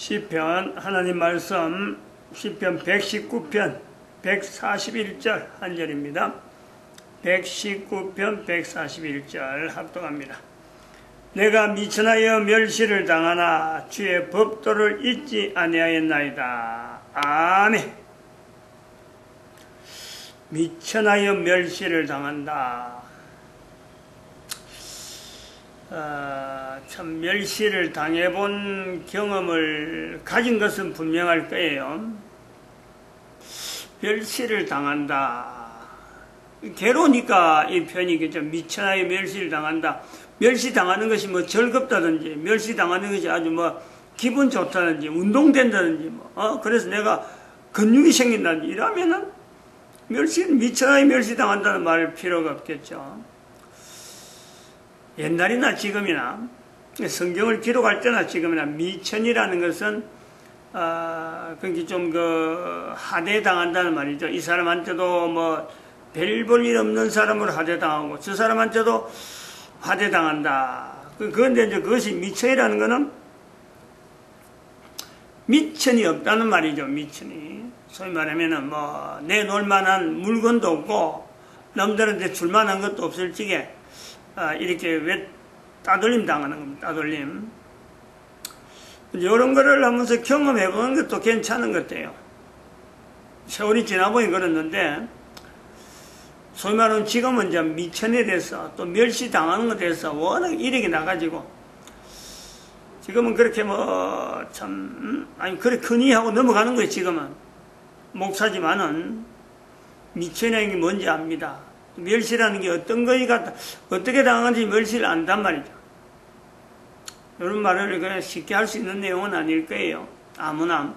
시편 하나님 말씀 시편 119편 141절 한 절입니다. 119편 141절 합독합니다. 내가 미천하여 멸시를 당하나 주의 법도를 잊지 아니하였나이다. 아멘. 미천하여 멸시를 당한다. 참 멸시를 당해본 경험을 가진 것은 분명할 거예요. 멸시를 당한다. 괴로우니까 이 편이겠죠. 미천하여 멸시를 당한다. 멸시당하는 것이 뭐 즐겁다든지, 멸시당하는 것이 아주 뭐 기분 좋다든지, 운동된다든지, 그래서 내가 근육이 생긴다든지 이러면은 미천하여 멸시당한다는 말 필요가 없겠죠. 옛날이나 지금이나 성경을 기록할 때나 지금이나 미천이라는 것은 그게 좀 하대당한다는 말이죠. 이 사람한테도 뭐 별 볼 일 없는 사람으로 하대당하고 저 사람한테도 하대당한다. 그런데 이제 그것이 미천이라는 것은 미천이 없다는 말이죠. 미천이 소위 말하면은 뭐 내놓을 만한 물건도 없고 남들한테 줄 만한 것도 없을 적에 이렇게 왜 따돌림 당하는 겁니다. 따돌림. 이런 거를 하면서 경험해보는 것도 괜찮은 것 같아요. 세월이 지나보니 그랬는데, 소위 말하면 지금은 이제 미천에 대해서 또 멸시당하는 것에 대해서 워낙 이력이 나가지고, 지금은 그렇게 그렇게 흔히 하고 넘어가는 거예요, 지금은. 목사지만은 미천이 뭔지 압니다. 멸시라는 게 어떤 거이가 어떻게 당하는지 멸시를 안단 말이죠. 이런 말을 그냥 쉽게 할 수 있는 내용은 아닐 거예요. 아무나.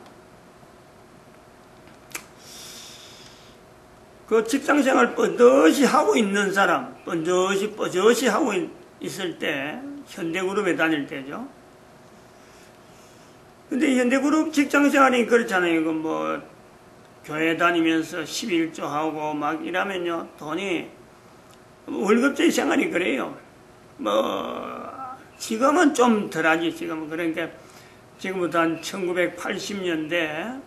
그 직장생활 뻔듯이 하고 있는 사람, 뻔듯이 하고 있을 때, 현대그룹에 다닐 때죠. 근데 현대그룹 직장생활이 그렇잖아요. 교회 다니면서 11조 하고 막 이러면요, 돈이, 월급제의 생활이 그래요. 지금은 좀 덜하지, 지금은. 그러니까, 지금부터 한 1980년대,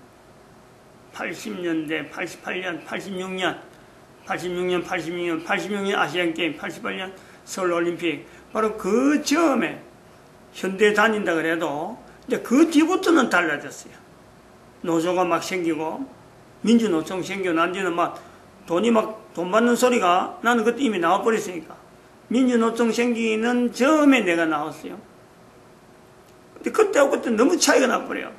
88년, 86년 아시안게임, 88년 서울올림픽. 바로 그 즈음에 현대 다닌다 그래도, 이제 그 뒤부터는 달라졌어요. 노조가 막 생기고, 민주노총 생겨 난 뒤는 돈 받는 소리가 나는 그때 이미 나와버렸으니까. 민주노총 생기는 처음에 내가 나왔어요. 근데 그때하고 그때 너무 차이가 나버려요.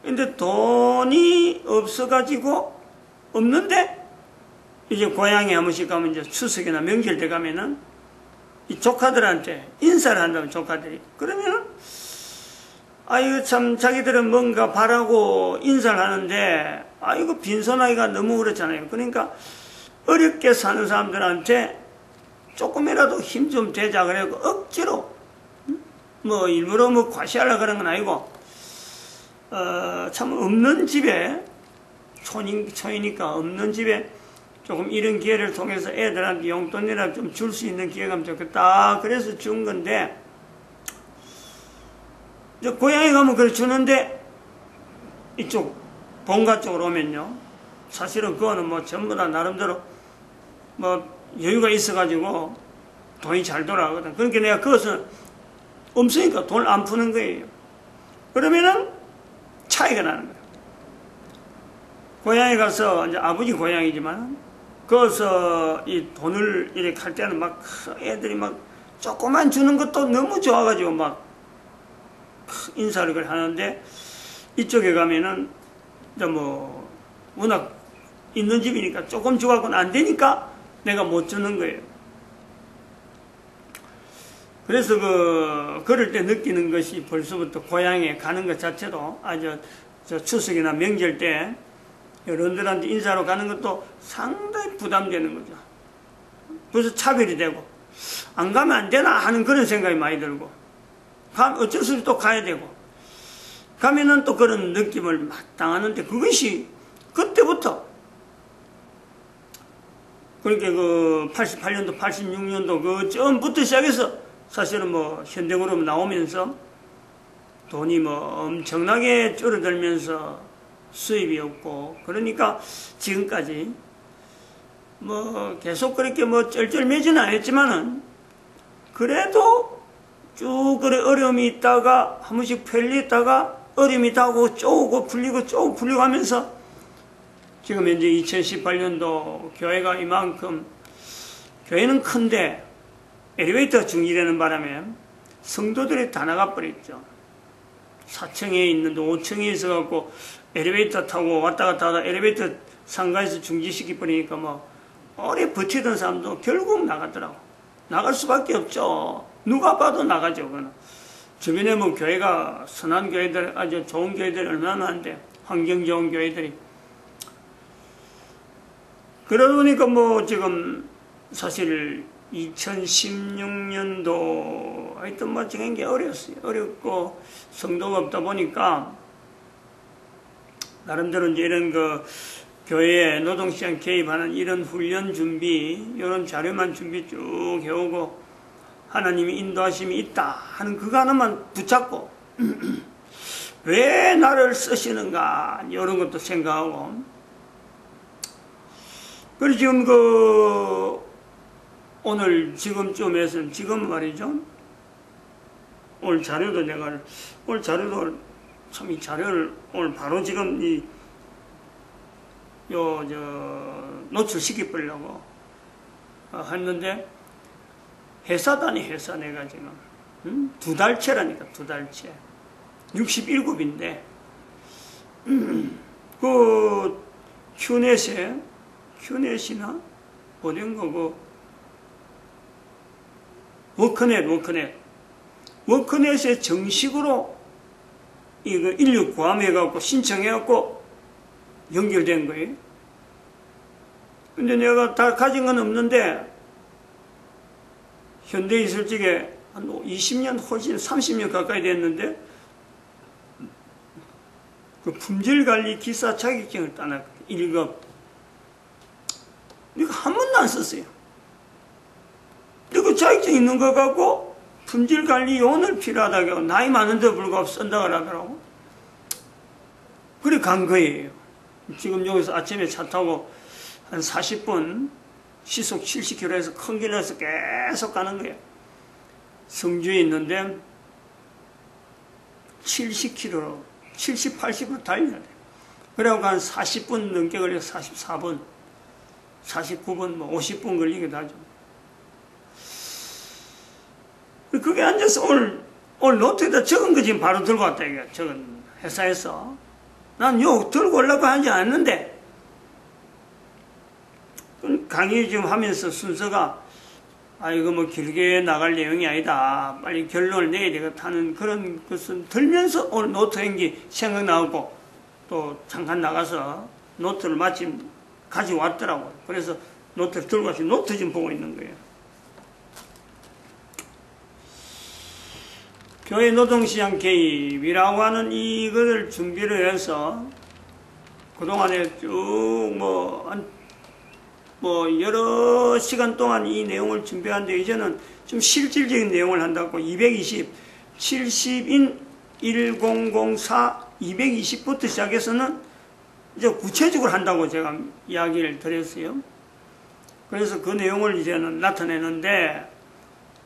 근데 돈이 없어가지고, 없는데, 이제 고향에 한 번씩 가면 이제 추석이나 명절 때 가면은, 이 조카들한테 인사를 한다면 조카들이. 그러면은, 아이고, 참, 자기들은 뭔가 바라고 인사를 하는데, 아이고, 빈손하기가 너무 그렇잖아요. 그러니까, 어렵게 사는 사람들한테 조금이라도 힘 좀 대자 그래고 억지로, 일부러 과시하려고 그런 건 아니고, 참, 없는 집에, 촌이니까 없는 집에 조금 이런 기회를 통해서 애들한테 용돈이라도 좀 줄 수 있는 기회가 하면 좋겠다. 그래서 준 건데, 고향에 가면 그걸 주는데, 이쪽, 본가 쪽으로 오면요. 사실은 그거는 전부 다 나름대로, 여유가 있어가지고, 돈이 잘 돌아가거든. 그러니까 내가 그것은 없으니까 돈을 안 푸는 거예요. 그러면은, 차이가 나는 거예요. 고향에 가서, 이제 아버지 고향이지만, 거기서 이 돈을 이렇게 할 때는 애들이 조금만 주는 것도 너무 좋아가지고 인사를 하는데, 이쪽에 가면은, 워낙 있는 집이니까 조금 주고는 안 되니까 내가 못 주는 거예요. 그래서 그럴 때 느끼는 것이 벌써부터 고향에 가는 것 자체도 아주 추석이나 명절 때 여러분들한테 인사로 가는 것도 상당히 부담되는 거죠. 그래서 차별이 되고, 안 가면 안 되나 하는 그런 생각이 많이 들고, 어쩔 수 없이 또 가야 되고, 가면은 또 그런 느낌을 당하는데, 그것이 그때부터, 그러니까 88년도, 86년도 처음부터 시작해서 사실은 현대그룹 나오면서 돈이 뭐 엄청나게 줄어들면서 수입이 없고, 그러니까 지금까지 뭐 계속 그렇게 뭐 쩔쩔매지는 않았지만은 그래도 쭉 그래 어려움이 있다가 한 번씩 편리했다가 어려움이 다고 쪼고 풀리고 쪼고 풀리고 하면서 지금 현재 2018년도 교회가 이만큼, 교회는 큰데 엘리베이터 중지되는 바람에 성도들이 다 나가버렸죠. 4층에 있는데 5층에 있어갖고 엘리베이터 타고 왔다 갔다 하다 엘리베이터 상가에서 중지시켜버리니까 뭐 오래 버티던 사람도 결국 나가더라고. 나갈 수밖에 없죠. 누가 봐도 나가죠. 그거는. 주변에 뭐 교회가 선한 교회들, 아주 좋은 교회들이 얼마나 많은데, 환경 좋은 교회들이. 그러다 보니까 뭐 지금 사실 2016년도 하여튼 뭐 지낸 게 어려웠어요. 어렵고 성도가 없다 보니까 나름대로 이제 이런 그 교회에 노동시장 개입하는 이런 훈련 준비, 이런 자료만 준비 쭉 해오고 하나님이 인도하심이 있다 하는 그거 하나만 붙잡고 왜 나를 쓰시는가 이런 것도 생각하고, 그리고 지금 그 오늘 지금쯤에서는 지금 말이죠. 오늘 자료도 내가 오늘 자료도 참 이 자료를 오늘 바로 지금 이 노출시켜 보려고 했는데 회사다니 회사 내가 지금 2달째라니까 2달째 67인데 그 큐넷이나 어딘 거고 워크넷에 정식으로 이거 인력 구함해갖고 신청해갖고 연결된 거예요. 근데 내가 다 가진 건 없는데 현대에 있을 적에 한 20년 훨씬 30년 가까이 됐는데 그 품질관리 기사 자격증을 따놨거든요. 1급. 이거 한 번도 안 썼어요. 근데 그 자격증 있는 거 갖고 품질관리 요원을 필요하다고 나이 많은데 불구하고 쓴다고 하더라고. 그래 간 거예요. 지금 여기서 아침에 차 타고 한 40분 시속 70km에서 큰 길에서 계속 가는 거예요. 성주에 있는데 70km, 70, 80으로 달려야 돼요. 그래갖고 한 40분 넘게 걸려서 44분, 49분, 뭐 50분 걸리기도 하죠. 그게 앉아서 오늘 노트에다 적은 거 지금 바로 들고 왔다, 이게. 적은 회사에서. 난 요 들고 오려고 하지 않았는데, 강의 지금 하면서 순서가, 이거 뭐 길게 나갈 내용이 아니다. 빨리 결론을 내야 되겠다 하는 그런 것은 들면서 오늘 노트 행기 생각나고, 또 잠깐 나가서 노트를 마침 가지고 왔더라고요. 그래서 노트를 들고 와서 노트 좀 보고 있는 거예요. 교회 노동시장 개입이라고 하는 이거를 준비를 해서 그동안에 쭉 여러 시간 동안 이 내용을 준비하는데 이제는 좀 실질적인 내용을 한다고 220, 70인 1004, 220부터 시작해서는 이제 구체적으로 한다고 제가 이야기를 드렸어요. 그래서 그 내용을 이제는 나타내는데,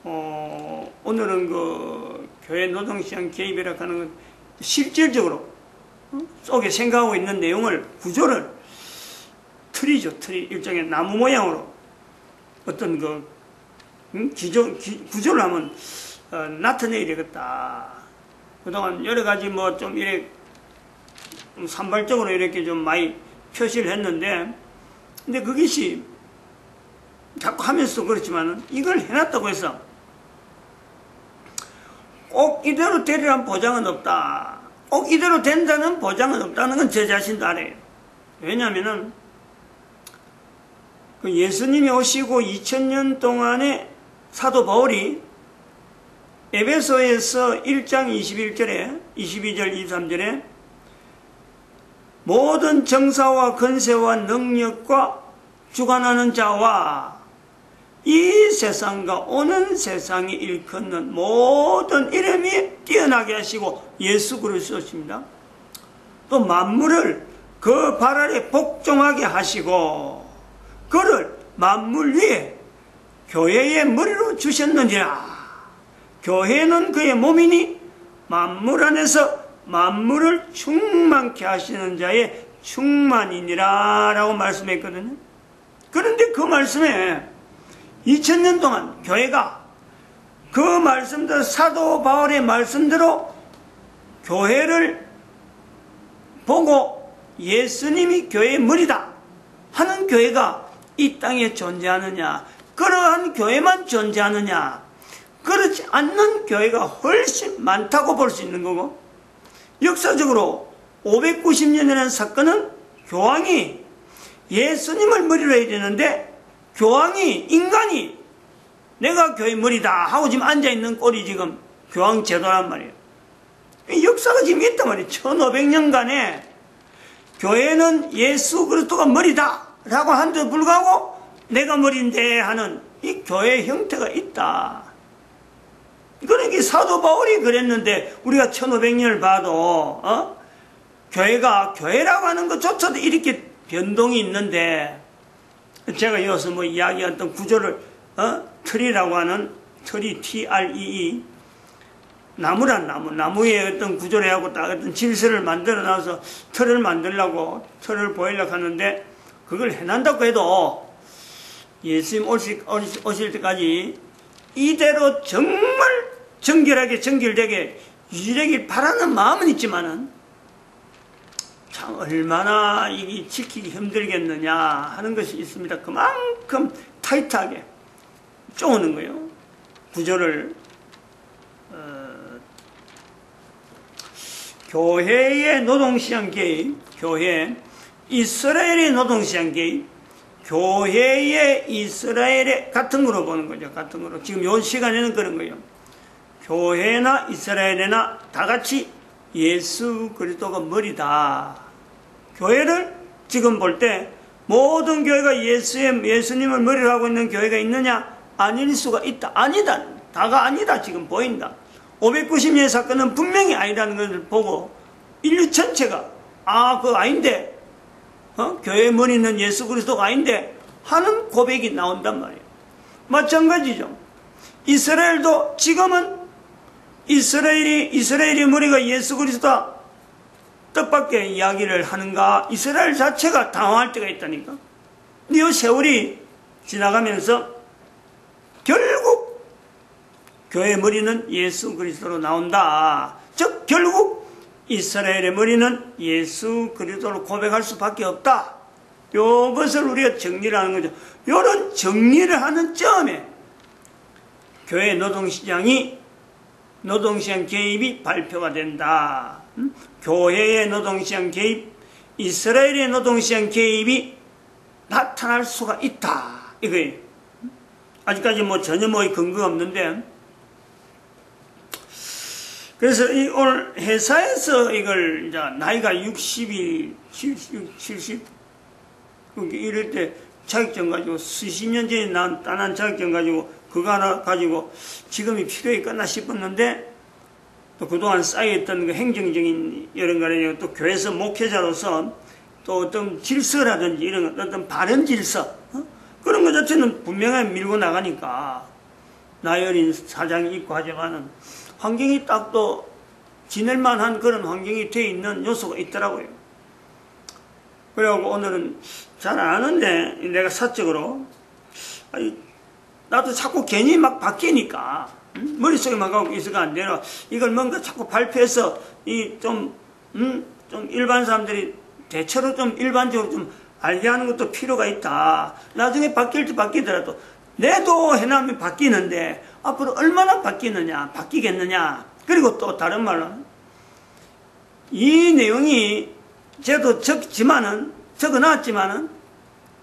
오늘은 그 교회 노동시장 개입이라고 하는 건 실질적으로 속에 생각하고 있는 내용을 구조를 틀이죠. 틀이 일종의 나무 모양으로 어떤 그 구조를 한번 나타내야 되겠다. 그동안 여러 가지 뭐 좀 이렇게 산발적으로 이렇게 좀 많이 표시를 했는데, 근데 그것이 자꾸 하면서 그렇지만은 이걸 해놨다고 해서 꼭 이대로 되리란 보장은 없다. 꼭 이대로 된다는 보장은 없다는 건 제 자신도 알아요. 왜냐하면은 그 예수님이 오시고 2000년 동안에 사도 바울이 에베소에서 1장 21절에 22절 23절에 모든 정사와 권세와 능력과 주관하는 자와 이 세상과 오는 세상이 일컫는 모든 이름이 뛰어나게 하시고 예수 그리스도십니다. 또 만물을 그 발 아래 복종하게 하시고 그를 만물 위에 교회의 머리로 주셨느니라. 교회는 그의 몸이니 만물 안에서 만물을 충만케 하시는 자의 충만이니라 라고 말씀했거든요. 그런데 그 말씀에 2000년 동안 교회가 그 말씀대로 사도 바울의 말씀대로 교회를 보고 예수님이 교회의 머리다 하는 교회가 이 땅에 존재하느냐, 그러한 교회만 존재하느냐, 그렇지 않는 교회가 훨씬 많다고 볼 수 있는 거고, 역사적으로 590년이라는 사건은 교황이 예수님을 머리로 해야 되는데 교황이, 인간이 내가 교회 머리다 하고 지금 앉아있는 꼴이 지금 교황 제도란 말이에요. 역사가 지금 있단 말이에요. 1500년간에 교회는 예수 그리스도가 머리다 라고 한데 불구하고 내가 머리인데 하는 이 교회의 형태가 있다. 그러니까 사도 바울이 그랬는데 우리가 1500년을 봐도 교회가 교회라고 하는 것조차도 이렇게 변동이 있는데, 제가 이어서 뭐 이야기했던 구조를 트리라고 하는, 트리 TREE, 나무란 나무의 어떤 구조를 하고 딱 어떤 질서를 만들어 놔서 틀을 만들려고, 틀을 보이려고 하는데 그걸 해낸다고 해도 예수님 오실 때까지 이대로 정말 정결하게 정결되게 유지되길 바라는 마음은 있지만은 참 얼마나 이게 지키기 힘들겠느냐 하는 것이 있습니다. 그만큼 타이트하게 쪼는 거예요. 구조를. 교회의 노동시장 개입, 교회, 이스라엘의 노동시장 개입, 교회의 이스라엘의 같은 거로 보는 거죠. 같은 거로. 지금 요 시간에는 그런 거예요. 교회나 이스라엘이나 다 같이 예수 그리스도가 머리다. 교회를 지금 볼 때 모든 교회가 예수님을 머리로 하고 있는 교회가 있느냐? 아닐 수가 있다. 아니다. 다가 아니다. 지금 보인다. 590년의 사건은 분명히 아니라는 것을 보고 인류 전체가 그거 아닌데 교회의 머리는 예수 그리스도가 아닌데 하는 고백이 나온단 말이에요. 마찬가지죠. 이스라엘도 지금은 이스라엘의 머리가 예수 그리스도다 뜻밖의 이야기를 하는가, 이스라엘 자체가 당황할 때가 있다니까. 이 세월이 지나가면서 결국 교회의 머리는 예수 그리스도로 나온다. 즉 결국 이스라엘의 머리는 예수 그리스도로 고백할 수밖에 없다. 이것을 우리가 정리를 하는 거죠. 이런 정리를 하는 점에 교회 노동시장 개입이 발표가 된다. 교회의 노동시장 개입, 이스라엘의 노동시장 개입이 나타날 수가 있다. 이거예요. 아직까지 전혀 근거가 없는데, 그래서 오늘 회사에서 이걸 이제 나이가 60이 70 이럴 때 자격증 가지고 수십 년 전에 딴한 자격증 가지고 그거 하나 가지고 지금이 필요했겠나 싶었는데, 또 그동안 쌓여있던 그 행정적인 이런 거를 또 교회에서 목회자로서 또 어떤 질서라든지 이런 어떤 바른 질서 그런 것 자체는 분명하게 밀고 나가니까 나이 어린 사장이 있고 하지만은 환경이 딱 또 지낼 만한 그런 환경이 되어 있는 요소가 있더라고요. 그래갖고 오늘은 잘 안 하는데 내가 사적으로 나도 자꾸 괜히 막 바뀌니까 머릿속에만 갖고 있어가 안 되나, 이걸 뭔가 자꾸 발표해서 좀 일반 사람들이 대체로 좀 일반적으로 좀 알게 하는 것도 필요가 있다. 나중에 바뀔지 바뀌더라도 내도 해나면 바뀌는데 앞으로 얼마나 바뀌겠느냐. 그리고 또 다른 말로 이 내용이 저도 적어놨지만은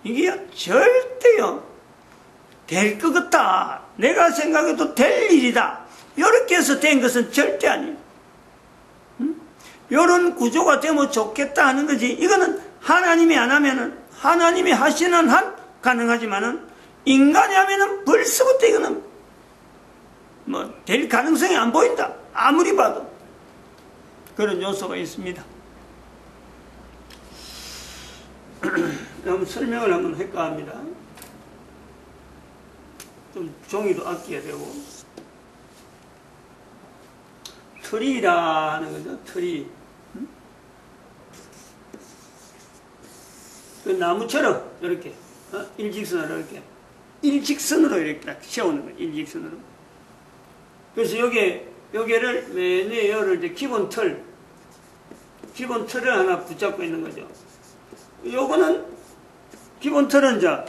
이게 절대요 될 것 같다, 내가 생각해도 될 일이다, 이렇게 해서 된 것은 절대 아니에요. 이런 구조가 되면 좋겠다 하는 거지. 이거는 하나님이 안 하면은, 하나님이 하시는 한 가능하지만은 인간이 하면은 벌써부터 이거는 뭐 될 가능성이 안 보인다. 아무리 봐도 그런 요소가 있습니다. 그럼 설명을 한번 할까 합니다. 좀 종이도 아껴야 되고. 트리라는 거죠. 트리. 그 나무처럼 이렇게 일직선으로 이렇게 딱 세우는 거예요. 일직선으로. 그래서 여기를 맨 열을 이제 기본 틀을 하나 붙잡고 있는 거죠. 요거는 기본 틀은 이제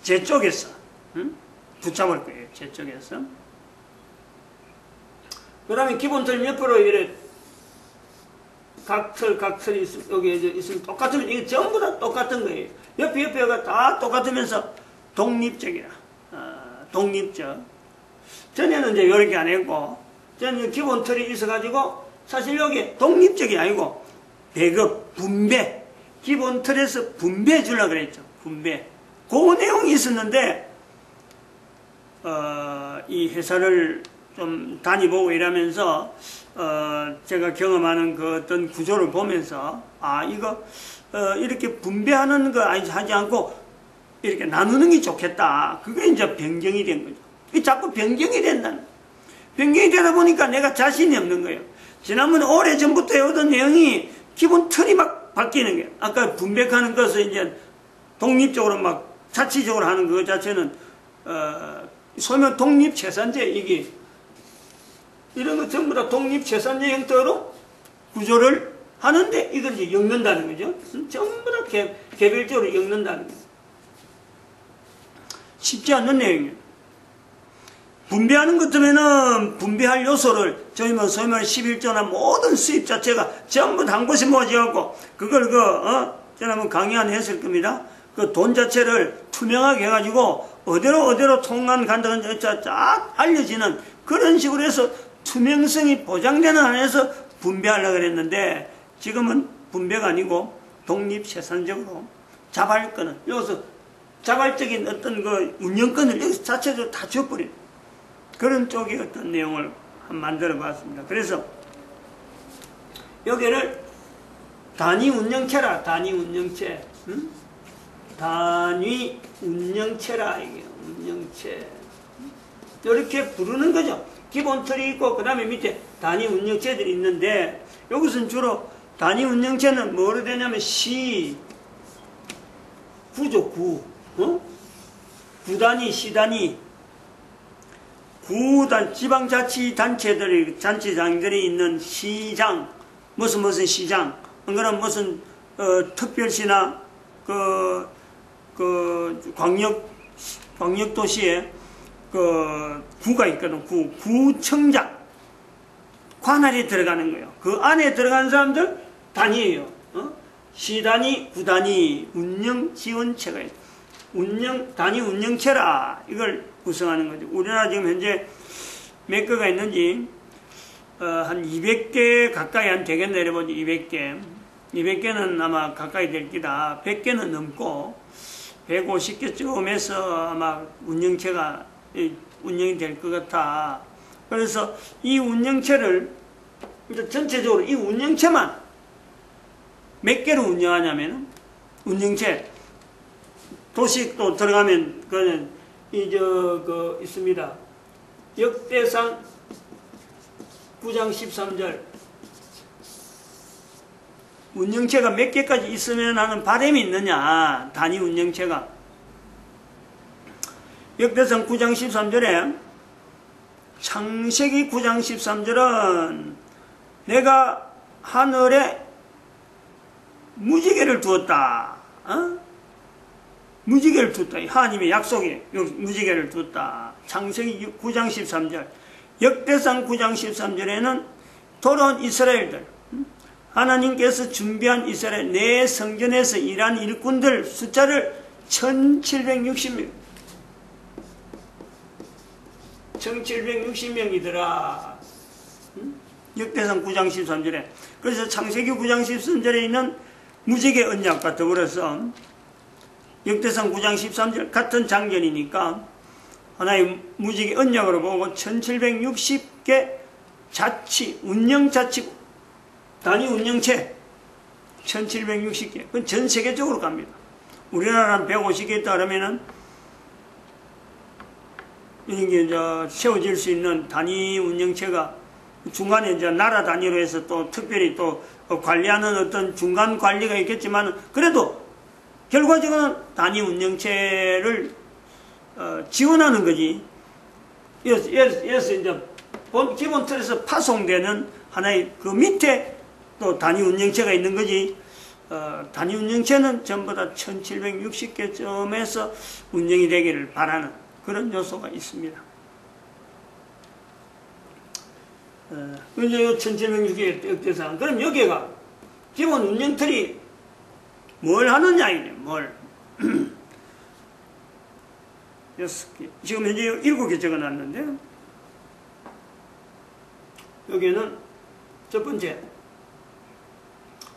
제 쪽에서 붙잡을 거예요. 제 쪽에서. 그 다음에 기본 틀 옆으로 이래 각틀이 여기 있으면 똑같으면 이게 전부 다 똑같은 거예요. 옆에가 다 똑같으면서 독립적이라. 독립적. 전에는 이제 이렇게 안 했고, 전에는 기본 틀이 있어가지고, 사실 여기 독립적이 아니고, 배급, 분배. 기본 틀에서 분배해 주려고 그랬죠. 분배. 그 내용이 있었는데, 이 회사를 좀 다니보고 이러면서, 제가 경험하는 그 어떤 구조를 보면서, 이거, 이렇게 분배하는 거 하지 않고, 이렇게 나누는 게 좋겠다. 그게 이제 변경이 된 거죠. 자꾸 변경이 된다는 거예요. 변경이 되다 보니까 내가 자신이 없는 거예요. 지난번에 오래전부터 해오던 내용이 기본 틀이 막 바뀌는 거예요. 아까 분배하는 것을 이제 독립적으로 막 자치적으로 하는 그 자체는, 소면 독립채산제, 이게, 이런 거 전부 다 독립채산제 형태로 구조를 하는데 이걸 이제 엮는다는 거죠. 전부 다 개별적으로 엮는다는 거예요. 쉽지 않는 내용이에요. 분배하는 것 때문에는 분배할 요소를 저희 뭐 소위 말해 11조나 모든 수입 자체가 전부 다 한 곳에 모아져갖고 그걸 제가 한번 강의 안 했을 겁니다. 그 돈 자체를 투명하게 해가지고 어디로 통관 간다는 쫙 알려지는 그런 식으로 해서 투명성이 보장되는 안에서 분배하려고 그랬는데 지금은 분배가 아니고 독립생산적으로 자발권을 여기서 자발적인 어떤 그 운영권을 여기서 자체적으로 다 줘버린 그런 쪽의 어떤 내용을 만들어 봤습니다. 그래서 여기를 단위 운영체라, 단위 운영체. 단위 운영체라, 이게 운영체. 이렇게 부르는 거죠. 기본 틀이 있고, 그 다음에 밑에 단위 운영체들이 있는데, 여기서는 주로 단위 운영체는 뭐로 되냐면, 구죠, 구단위, 시단위. 지방자치단체들이, 잔치장들이 있는 시장, 무슨 시장, 그런 무슨, 특별시나, 광역도시에, 구가 있거든, 구청장. 관할에 들어가는 거예요. 그 안에 들어가는 사람들, 단위예요. 시단위, 구단위, 운영지원체가 있어요. 단위 운영체라, 이걸 구성하는 거죠. 우리나라 지금 현재 몇 개가 있는지, 한 200개 가까이 한 되겠네, 이래보지, 200개. 200개는 아마 가까이 될 기다. 100개는 넘고, 150개쯤 해서 아마 운영체가, 운영이 될 것 같아. 그래서 이 운영체를, 전체적으로 이 운영체만 몇 개로 운영하냐면, 운영체, 도시 또 들어가면, 있습니다. 역대상 9장 13절. 운영체가 몇 개까지 있으면 하는 바람이 있느냐, 단위 운영체가. 역대상 9장 13절에, 창세기 9장 13절은 내가 하늘에 무지개를 두었다. 무지개를 두었다. 하나님의 약속에 무지개를 두었다. 창세기 9장 13절. 역대상 9장 13절에는 돌아온 이스라엘들, 하나님께서 준비한 이스라엘 내 성전에서 일한 일꾼들 숫자를 1760명. 1760명이더라. 역대상 9장 13절에. 그래서 창세기 9장 13절에 있는 무지개 언약과 더불어서 역대상 9장 13절 같은 장전이니까 하나의 무지개 언약으로 보고 1760개 자치, 운영자치구, 단위 운영체 1760개. 그건 전 세계적으로 갑니다. 우리나라는 150개 있다 그러면은 이게 세워질 수 있는 단위 운영체가 중간에 이제 나라 단위로 해서 또 특별히 또 관리하는 어떤 중간 관리가 있겠지만 그래도 결과적으로는 단위 운영체를 지원하는 거지. 여기서 이제 기본 틀에서 파송되는 하나의 그 밑에 또 단위 운영체가 있는 거지. 단위 운영체는 전부 다 1760개점에서 운영이 되기를 바라는 그런 요소가 있습니다. 이제 1760개 역대상. 그럼 여기가 기본 운영틀이 뭘 하느냐, 이게 뭘. 6개. 지금 현재 7개 적어놨는데, 여기는 첫 번째,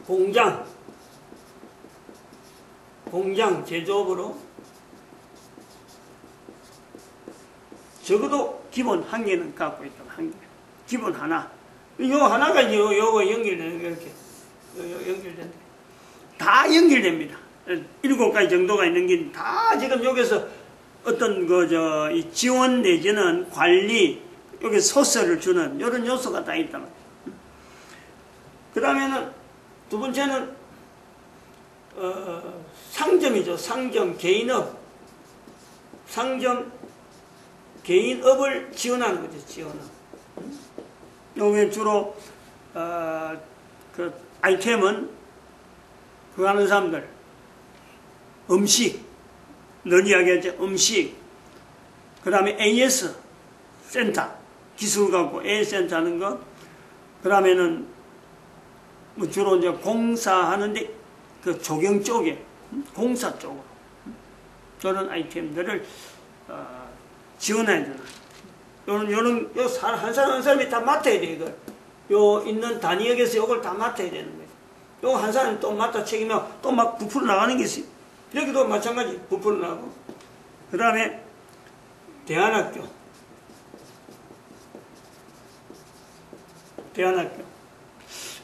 공장 제조업으로 적어도 기본 한 개는 갖고 있다. 한 개. 기본 하나. 요 하나가 요거 연결되는 게 이렇게 연결된다. 다 연결됩니다. 7가지 정도가 있는 게 다 지금 여기서 어떤 이 지원 내지는 관리, 여기 소설을 주는 이런 요소가 다 있단 말이에요. 그 다음에는 두 번째는 상점이죠. 상점, 개인업. 상점, 개인업을 지원하는 거죠. 지원업. 여기 주로 그 아이템은 그거 하는 사람들, 음식, 늘 이야기하죠. 음식. 그 다음에 AS 센터, 기술 갖고 AS 센터 하는 거. 그 다음에는 뭐 주로 이제 공사하는데 그 조경 쪽에, 공사 쪽으로 저런 아이템들을 지원해야 되나. 요런 한 사람 한 사람이 다 맡아야 돼, 이걸. 요 있는 단위역에서 이걸 다 맡아야 되는 거예요. 요 한 사람이 또 맡아 책임하고 또 막 부풀어 나가는 게 있어요. 여기도 마찬가지 부풀어 나가고. 그 다음에 대안학교.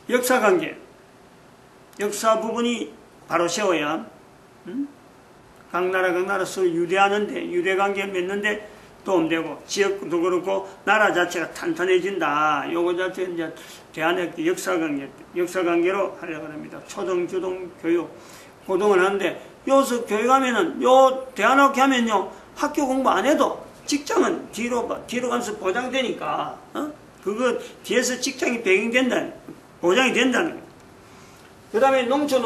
역사관계. 역사 부분이 바로 세워야, 각 나라 서로 유대하는데, 유대관계 맺는데 도움되고, 지역도 그렇고, 나라 자체가 탄탄해진다. 요거 자체 이제 대안학교 역사관계로 하려고 합니다. 초등, 중등 교육, 고등을 하는데, 여기서 교육하면은, 요 대안학교 하면요, 학교 공부 안 해도 직장은 뒤로 가면서 보장되니까, 그거 뒤에서 직장이 보장이 된다는 거예요. 그 다음에 농촌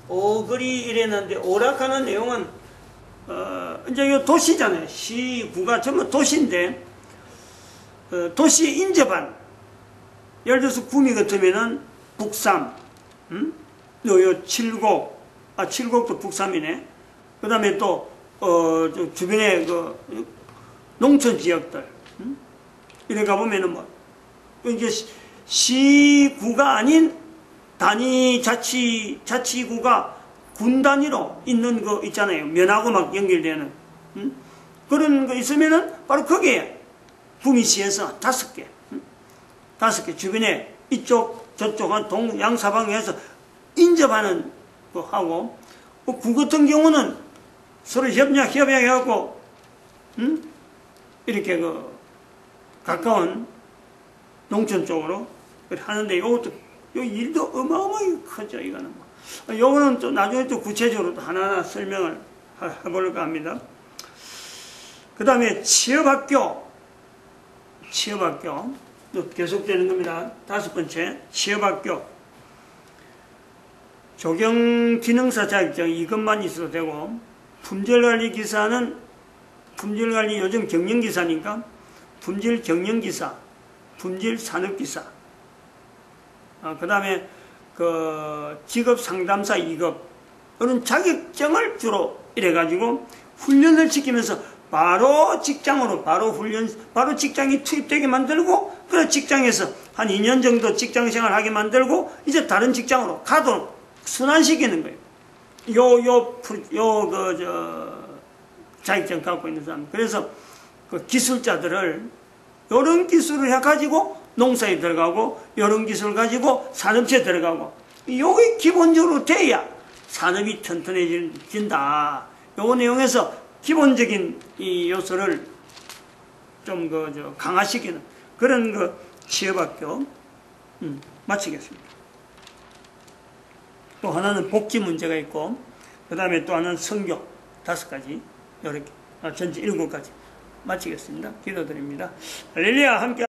오거리 이랬는데, 오락하는 내용은, 이제 요 도시잖아요. 시구가 전부 도시인데, 도시 인접한, 예를 들어서 구미 같으면은 북삼, 요 칠곡도 북삼이네. 그 다음에 또, 주변에 농촌 지역들, 이래 가보면은 뭐, 이게 시구가 아닌 단위 자치구가 군 단위로 있는 거 있잖아요. 면하고 막 연결되는. 그런 거 있으면은 바로 거기에 구미시에서 5개. 5개 주변에 이쪽, 저쪽, 양사방에서 인접하는 거 하고, 구 같은 경우는 서로 협약해갖고, 이렇게 가까운 농촌 쪽으로 하는데, 요 일도 어마어마하게 크죠, 이거는. 요거는 또 나중에 또 구체적으로 하나하나 설명을 해보려고 합니다. 그 다음에 취업학교. 계속되는 겁니다. 5번째, 취업학교. 조경기능사 자격증 이것만 있어도 되고, 품질관리 요즘 경영기사니까, 품질경영기사, 품질산업기사, 그 다음에 직업상담사 2급, 이런 자격증을 주로 이래가지고 훈련을 시키면서 바로 직장이 투입되게 만들고, 그래 직장에서 한 2년 정도 직장생활 하게 만들고, 이제 다른 직장으로 가도록 순환시키는 거예요. 자격증 갖고 있는 사람. 그래서 그 기술자들을 이런 기술을 해가지고 농사에 들어가고, 이런 기술을 가지고 산업체에 들어가고, 요게 기본적으로 돼야 산업이 튼튼해진다. 요거 내용에서 기본적인 이 요소를 좀 강화시키는 그런 취업학교 마치겠습니다. 또 하나는 복지 문제가 있고, 그 다음에 또 하나는 성교 5가지, 이렇게 전체 7가지 마치겠습니다. 기도드립니다. 할렐루야. 함께